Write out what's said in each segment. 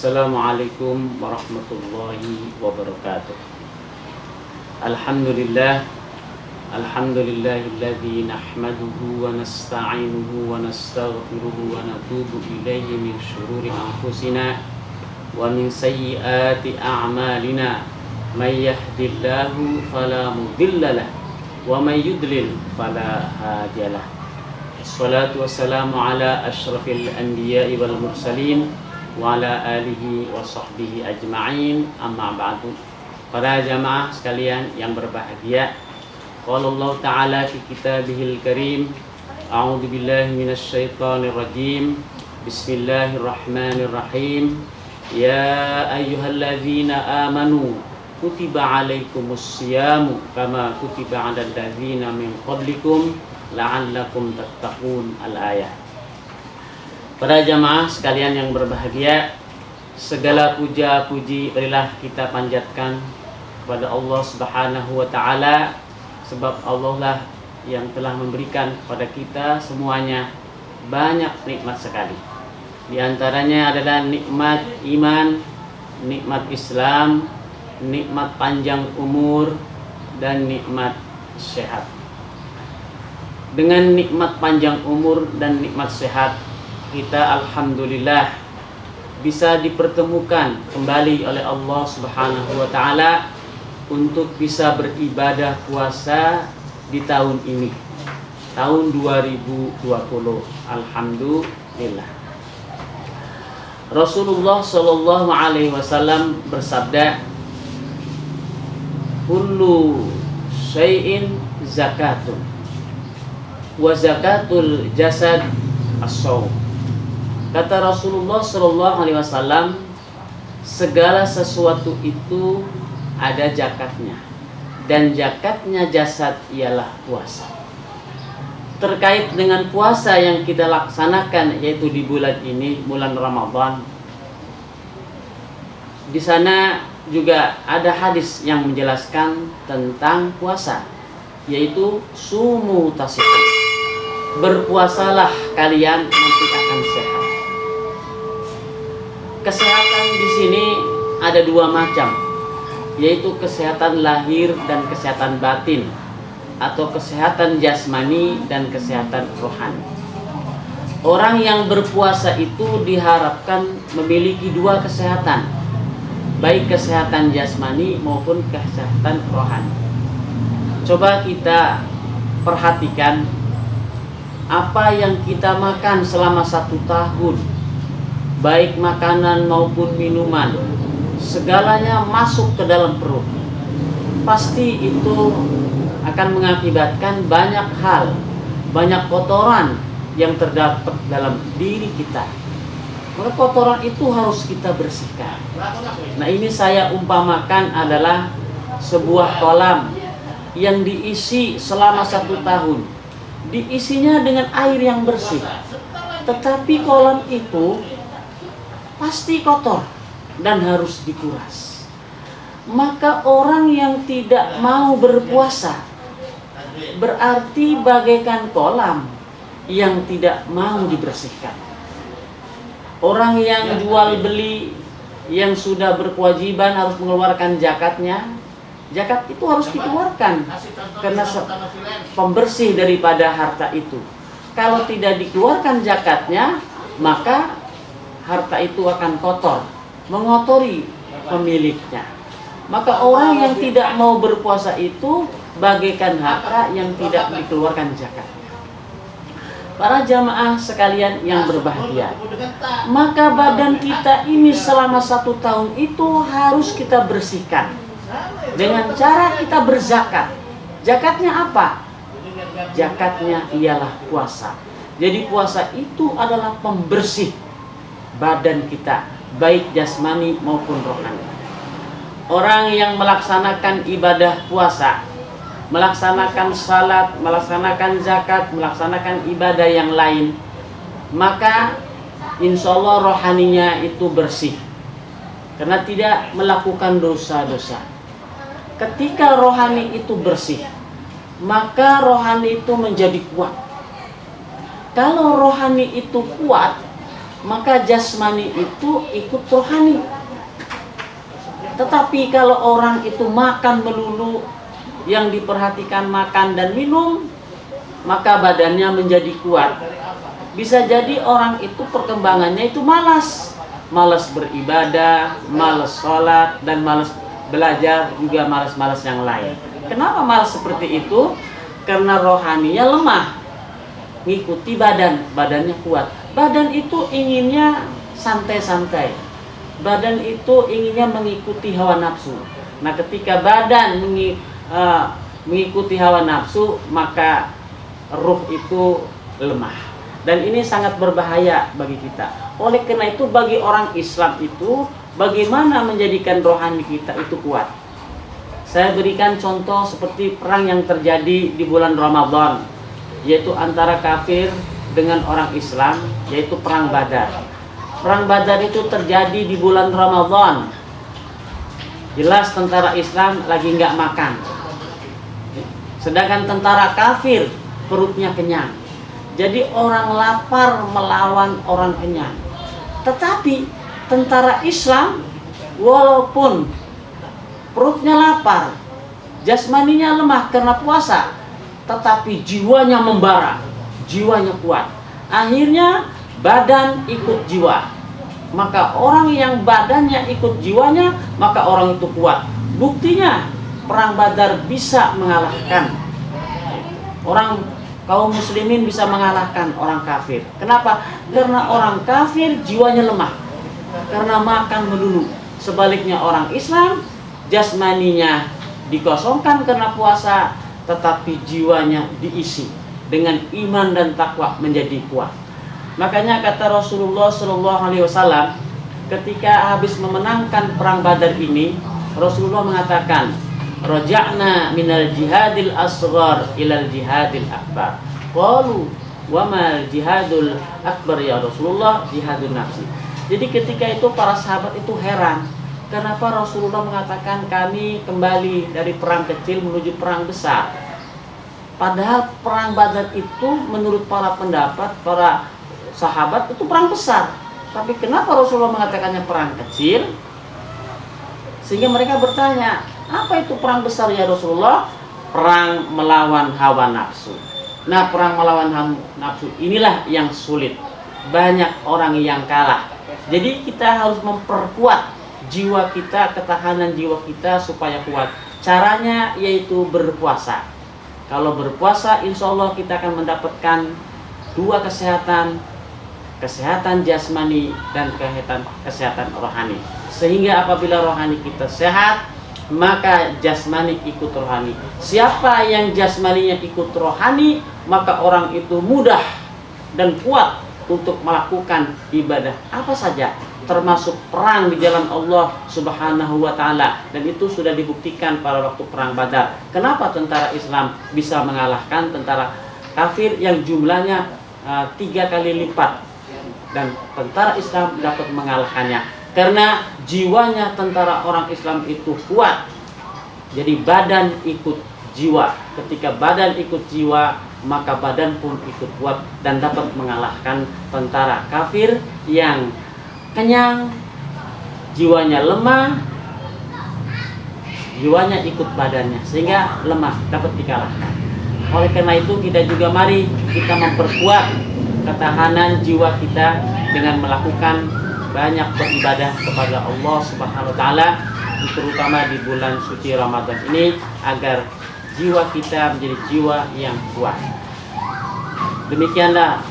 Assalamualaikum warahmatullahi wabarakatuh. Alhamdulillahilladzi nahmaduhu wa nasta'inuhu wa nastaghfiruhu wa natubu ilayhi min syururi anfusina wa min sayyiati a'malina. May yahdihillahu fala mudhillalah wa may yudlil fala hadiyalah. Wassalatu wassalamu ala asyrafil anbiya'i wal mursalin wa ala alihi wa sahbihi ajma'in, amma ba'du. Para jamaah sekalian yang berbahagia, qala Allah Ta'ala fi kitabihil karim, a'udzu billahi minasyaitonir rajim, bismillahirrahmanirrahim, ya ayyuhalladzina amanu kutiba alaikumus siyamu kama kutiba 'alal ladzina min qablikum la'allakum tattaqun. Al-ayah. Para jamaah sekalian yang berbahagia, segala puja-puji marilah kita panjatkan kepada Allah Subhanahu wa Ta'ala, sebab Allah lah yang telah memberikan kepada kita semuanya banyak nikmat sekali. Di antaranya adalah nikmat iman, nikmat Islam, nikmat panjang umur, dan nikmat sehat. Dengan nikmat panjang umur dan nikmat sehat, kita alhamdulillah bisa dipertemukan kembali oleh Allah Subhanahu wa Ta'ala untuk bisa beribadah puasa di tahun ini, tahun 2020. Alhamdulillah. Rasulullah Shallallahu Alaihi Wasallam bersabda, kullu syai'in zakatun wa zakatul jasad as-shaum. Kata Rasulullah Shallallahu Alaihi Wasallam, segala sesuatu itu ada zakatnya, dan zakatnya jasad ialah puasa. Terkait dengan puasa yang kita laksanakan, yaitu di bulan ini, bulan Ramadan, di sana juga ada hadis yang menjelaskan tentang puasa, yaitu sumu tasihu, berpuasalah kalian nanti akan sehat. Kesehatan di sini ada dua macam, yaitu kesehatan lahir dan kesehatan batin, atau kesehatan jasmani dan kesehatan rohani. Orang yang berpuasa itu diharapkan memiliki dua kesehatan, baik kesehatan jasmani maupun kesehatan rohani. Coba kita perhatikan apa yang kita makan selama 1 tahun, baik makanan maupun minuman, segalanya masuk ke dalam perut. Pasti itu akan mengakibatkan banyak hal, banyak kotoran yang terdapat dalam diri kita. Maka kotoran itu harus kita bersihkan. Nah, ini saya umpamakan adalah sebuah kolam yang diisi selama 1 tahun. Diisinya dengan air yang bersih, tetapi kolam itu pasti kotor dan harus dikuras. Maka orang yang tidak mau berpuasa berarti bagaikan kolam yang tidak mau dibersihkan. Orang yang jual beli yang sudah berkewajiban harus mengeluarkan zakatnya, zakat itu harus dikeluarkan karena pembersih daripada harta itu. Kalau tidak dikeluarkan zakatnya, maka harta itu akan kotor, mengotori pemiliknya. Maka orang yang tidak mau berpuasa itu bagaikan harta yang tidak dikeluarkan zakatnya. Para jamaah sekalian yang berbahagia, maka badan kita ini selama 1 tahun itu harus kita bersihkan dengan cara kita berzakat. Zakatnya apa? Zakatnya ialah puasa. Jadi puasa itu adalah pembersih badan kita baik jasmani maupun rohani. Orang yang melaksanakan ibadah puasa, melaksanakan salat, melaksanakan zakat, melaksanakan ibadah yang lain, maka insya Allah rohaninya itu bersih karena tidak melakukan dosa-dosa. Ketika rohani itu bersih, maka rohani itu menjadi kuat. Kalau rohani itu kuat, maka jasmani itu ikut rohani. Tetapi kalau orang itu makan melulu, yang diperhatikan makan dan minum, maka badannya menjadi kuat. Bisa jadi orang itu perkembangannya itu malas beribadah, malas sholat, dan malas belajar, juga malas-malas yang lain. Kenapa malas seperti itu? Karena rohaninya lemah, ngikuti badannya kuat. Badan itu inginnya santai-santai, badan itu inginnya mengikuti hawa nafsu. Nah, ketika badan mengikuti hawa nafsu, maka ruh itu lemah. Dan ini sangat berbahaya bagi kita. Oleh karena itu, bagi orang Islam itu, bagaimana menjadikan rohani kita itu kuat? Saya berikan contoh seperti perang yang terjadi di bulan Ramadan, yaitu antara kafir dengan orang Islam, yaitu perang Badar. Perang Badar itu terjadi di bulan Ramadan. Jelas tentara Islam lagi nggak makan, sedangkan tentara kafir perutnya kenyang. Jadi orang lapar melawan orang kenyang. Tetapi tentara Islam walaupun perutnya lapar, jasmaninya lemah karena puasa, tetapi jiwanya membara, jiwanya kuat. Akhirnya badan ikut jiwa. Maka orang yang badannya ikut jiwanya, maka orang itu kuat. Buktinya perang Badar bisa mengalahkan kaum muslimin, bisa mengalahkan orang kafir. Kenapa? Karena orang kafir jiwanya lemah karena makan melulu. Sebaliknya orang Islam jasmaninya dikosongkan karena puasa, tetapi jiwanya diisi dengan iman dan takwa menjadi kuat. Makanya kata Rasulullah SAW ketika habis memenangkan perang Badar ini, Rasulullah mengatakan, raja'na minal jihadil asghar ilal jihadil akbar. Qalu wa mal jihadul akbar ya Rasulullah? Jihadun nafsi. Jadi ketika itu para sahabat itu heran, kenapa Rasulullah mengatakan kami kembali dari perang kecil menuju perang besar. Padahal perang Badar itu menurut para pendapat, para sahabat itu perang besar. Tapi kenapa Rasulullah mengatakannya perang kecil? Sehingga mereka bertanya, apa itu perang besar ya Rasulullah? Perang melawan hawa nafsu. Nah, perang melawan hawa nafsu inilah yang sulit. Banyak orang yang kalah. Jadi kita harus memperkuat jiwa kita, ketahanan jiwa kita supaya kuat. Caranya yaitu berpuasa. Kalau berpuasa, insya Allah kita akan mendapatkan dua kesehatan, kesehatan jasmani dan kesehatan rohani. Sehingga apabila rohani kita sehat, maka jasmani ikut rohani. Siapa yang jasmaninya ikut rohani, maka orang itu mudah dan kuat untuk melakukan ibadah apa saja, termasuk perang di jalan Allah Subhanahu wa Ta'ala. Dan itu sudah dibuktikan pada waktu perang Badar. Kenapa tentara Islam bisa mengalahkan tentara kafir yang jumlahnya 3 kali lipat, dan tentara Islam dapat mengalahkannya? Karena jiwanya tentara orang Islam itu kuat. Jadi badan ikut jiwa. Ketika badan ikut jiwa, maka badan pun ikut kuat dan dapat mengalahkan tentara kafir yang kenyang, jiwanya lemah, jiwanya ikut badannya, sehingga lemah, dapat dikalahkan. Oleh karena itu kita juga mari kita memperkuat ketahanan jiwa kita dengan melakukan banyak beribadah kepada Allah Subhanahu wa Ta'ala, terutama di bulan suci Ramadan ini, agar jiwa kita menjadi jiwa yang kuat. Demikianlah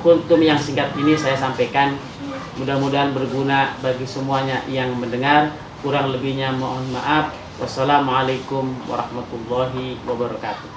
kultum yang singkat ini saya sampaikan. Mudah-mudahan berguna bagi semuanya yang mendengar. Kurang lebihnya mohon maaf. Wassalamualaikum warahmatullahi wabarakatuh.